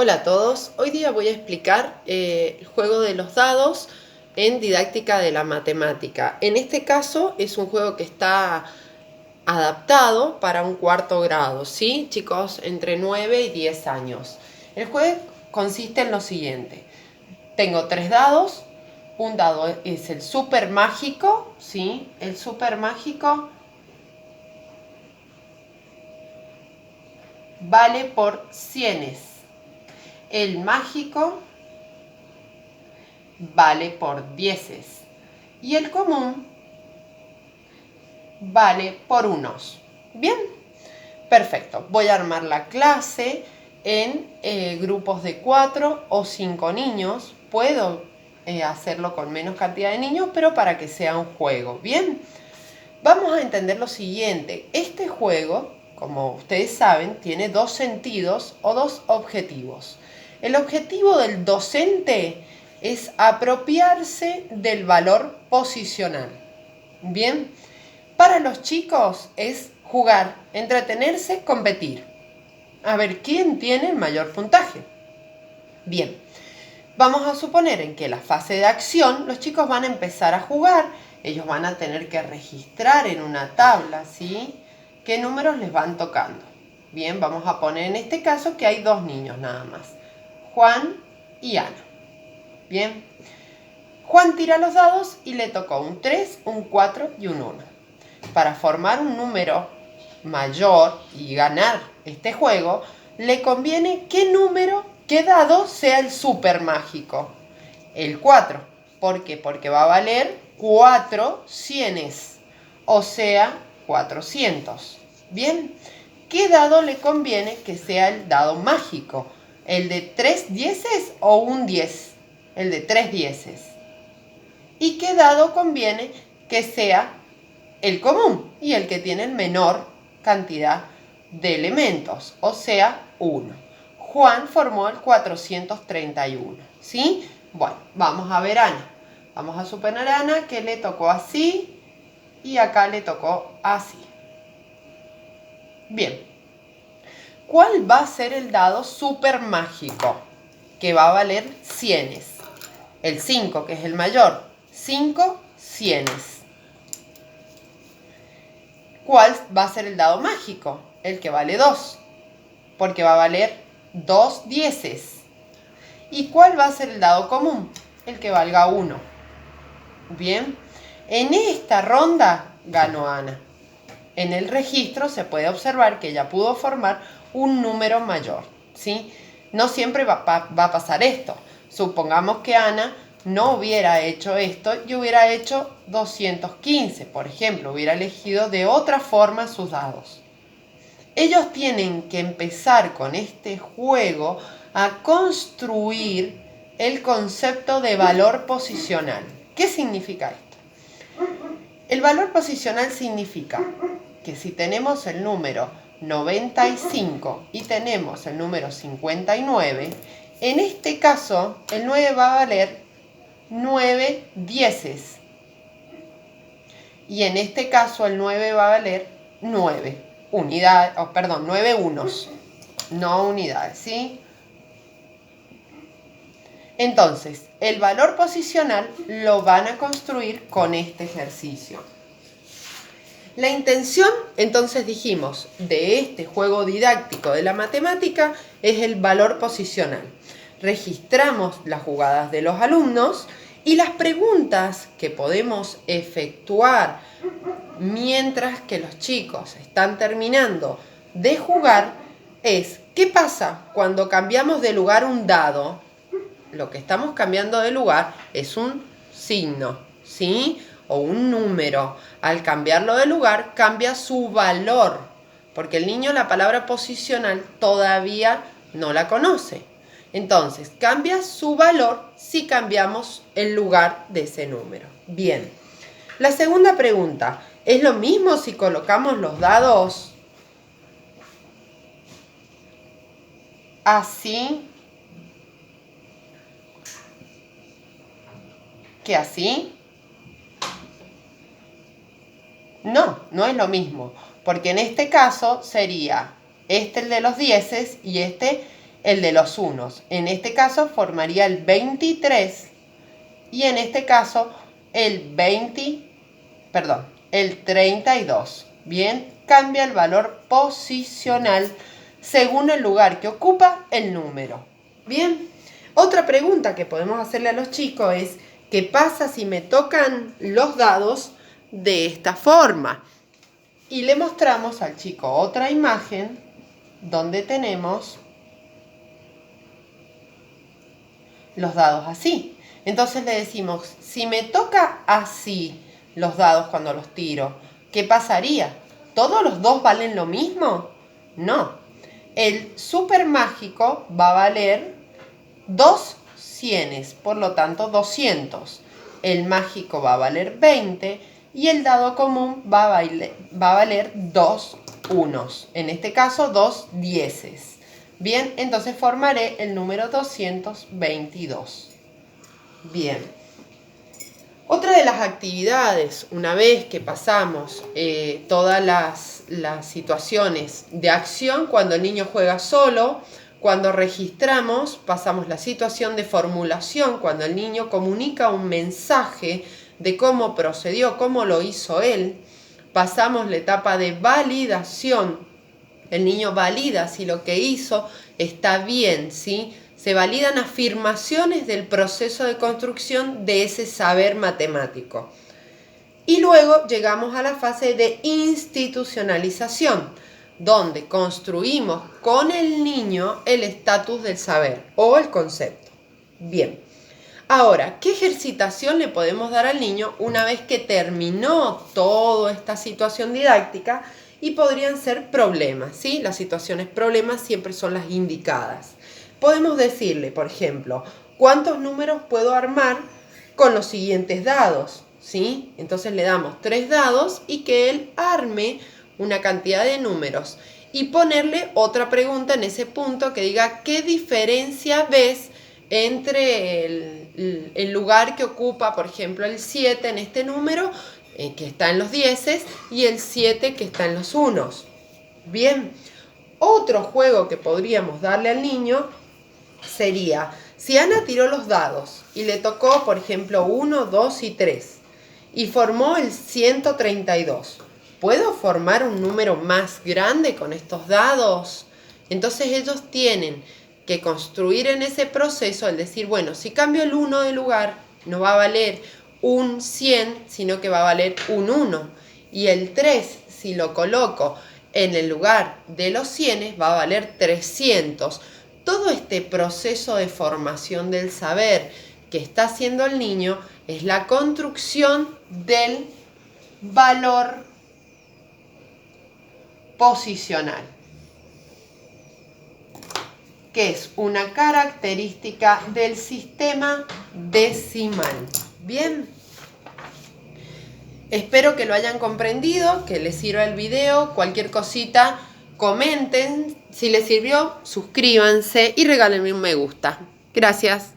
Hola a todos, hoy día voy a explicar el juego de los dados en didáctica de la matemática. En este caso es un juego que está adaptado para un cuarto grado, ¿sí? Chicos entre 9 y 10 años. El juego consiste en lo siguiente. Tengo 3 dados, un dado es el súper mágico, ¿sí? El súper mágico vale por cienes. El mágico vale por dieces y el común vale por unos. Bien, perfecto. Voy a armar la clase en grupos de 4 o 5 niños. Puedo hacerlo con menos cantidad de niños, pero para que sea un juego. Bien, vamos a entender lo siguiente. Este juego, como ustedes saben, tiene dos sentidos o dos objetivos. El objetivo del docente es apropiarse del valor posicional. Bien, para los chicos es jugar, entretenerse, competir. A ver quién tiene el mayor puntaje. Bien, vamos a suponer en que la fase de acción los chicos van a empezar a jugar. Ellos van a tener que registrar en una tabla, ¿sí? ¿Qué números les van tocando? Bien, vamos a poner en este caso que hay dos niños nada más. Juan y Ana. Bien. Juan tira los dados y le tocó un 3, un 4 y un 1. Para formar un número mayor y ganar este juego, le conviene qué dado sea el súper mágico. El 4. ¿Por qué? Porque va a valer 4 cienes, o sea, 400. Bien, ¿qué dado le conviene que sea el dado mágico? ¿El de 3 dieces o un 10? El de 3 dieces. ¿Y qué dado conviene que sea el común y el que tiene el menor cantidad de elementos, o sea, 1? Juan formó el 431, ¿sí? Bueno, vamos a ver a Ana. Vamos a suponer a Ana que le tocó así y acá le tocó así. Bien, ¿cuál va a ser el dado súper mágico? Que va a valer cienes. El 5, que es el mayor. 5 cienes. ¿Cuál va a ser el dado mágico? El que vale 2, porque va a valer 2 dieces. ¿Y cuál va a ser el dado común? El que valga 1. Bien, en esta ronda ganó Ana. En el registro se puede observar que ella pudo formar un número mayor, ¿sí? No siempre va a pasar esto. Supongamos que Ana no hubiera hecho esto y hubiera hecho 215, por ejemplo, hubiera elegido de otra forma sus dados. Ellos tienen que empezar con este juego a construir el concepto de valor posicional. ¿Qué significa esto? El valor posicional significa que si tenemos el número 95 y tenemos el número 59, en este caso el 9 va a valer 9 dieces. Y en este caso el 9 va a valer 9 unidades, 9 unos, no unidades, ¿sí? Entonces, el valor posicional lo van a construir con este ejercicio. La intención, entonces dijimos, de este juego didáctico de la matemática es el valor posicional. Registramos las jugadas de los alumnos y las preguntas que podemos efectuar mientras que los chicos están terminando de jugar es: ¿qué pasa cuando cambiamos de lugar un dado? Lo que estamos cambiando de lugar es un signo, ¿sí? O un número. Al cambiarlo de lugar cambia su valor, porque el niño la palabra posicional todavía no la conoce. Entonces, cambia su valor si cambiamos el lugar de ese número. Bien. La segunda pregunta, ¿es lo mismo si colocamos los dados así que así? No, no es lo mismo, porque en este caso sería este el de los dieces y este el de los unos. En este caso formaría el 23 y en este caso el 32. Bien, cambia el valor posicional según el lugar que ocupa el número. Bien, otra pregunta que podemos hacerle a los chicos es: ¿qué pasa si me tocan los dados de esta forma? Y le mostramos al chico otra imagen donde tenemos los dados así. Entonces le decimos, si me toca así los dados cuando los tiro, ¿qué pasaría? ¿Todos los dos valen lo mismo? No. El super mágico va a valer 2 cienes, por lo tanto 200. El mágico va a valer 20 y el dado común va a valer 2 unos. En este caso 2 dieces. Bien, entonces formaré el número 222. Bien. Otra de las actividades, una vez que pasamos todas las situaciones de acción, cuando el niño juega solo, cuando registramos, pasamos la situación de formulación, cuando el niño comunica un mensaje de cómo procedió, cómo lo hizo él. Pasamos la etapa de validación. El niño valida si lo que hizo está bien, ¿sí? Se validan afirmaciones del proceso de construcción de ese saber matemático. Y luego llegamos a la fase de institucionalización, donde construimos con el niño el estatus del saber o el concepto. Bien, ahora, ¿qué ejercitación le podemos dar al niño una vez que terminó toda esta situación didáctica? Y podrían ser problemas, ¿sí? Las situaciones problemas siempre son las indicadas. Podemos decirle, por ejemplo, ¿cuántos números puedo armar con los siguientes dados? ¿Sí? Entonces le damos 3 dados y que él arme una cantidad de números. Y ponerle otra pregunta en ese punto que diga, ¿qué diferencia ves entre el lugar que ocupa, por ejemplo, el 7 en este número, que está en los dieces, y el 7 que está en los unos? Bien, otro juego que podríamos darle al niño sería, si Ana tiró los dados y le tocó, por ejemplo, 1, 2 y 3, y formó el 132, ¿puedo formar un número más grande con estos dados? Entonces ellos tienen que construir en ese proceso el decir, bueno, si cambio el 1 de lugar, no va a valer un 100, sino que va a valer un 1. Y el 3, si lo coloco en el lugar de los 100, va a valer 300. Todo este proceso de formación del saber que está haciendo el niño es la construcción del valor posicional, que es una característica del sistema decimal. Bien, espero que lo hayan comprendido, que les sirva el video. Cualquier cosita, comenten. Si les sirvió, suscríbanse y regálenme un me gusta. Gracias.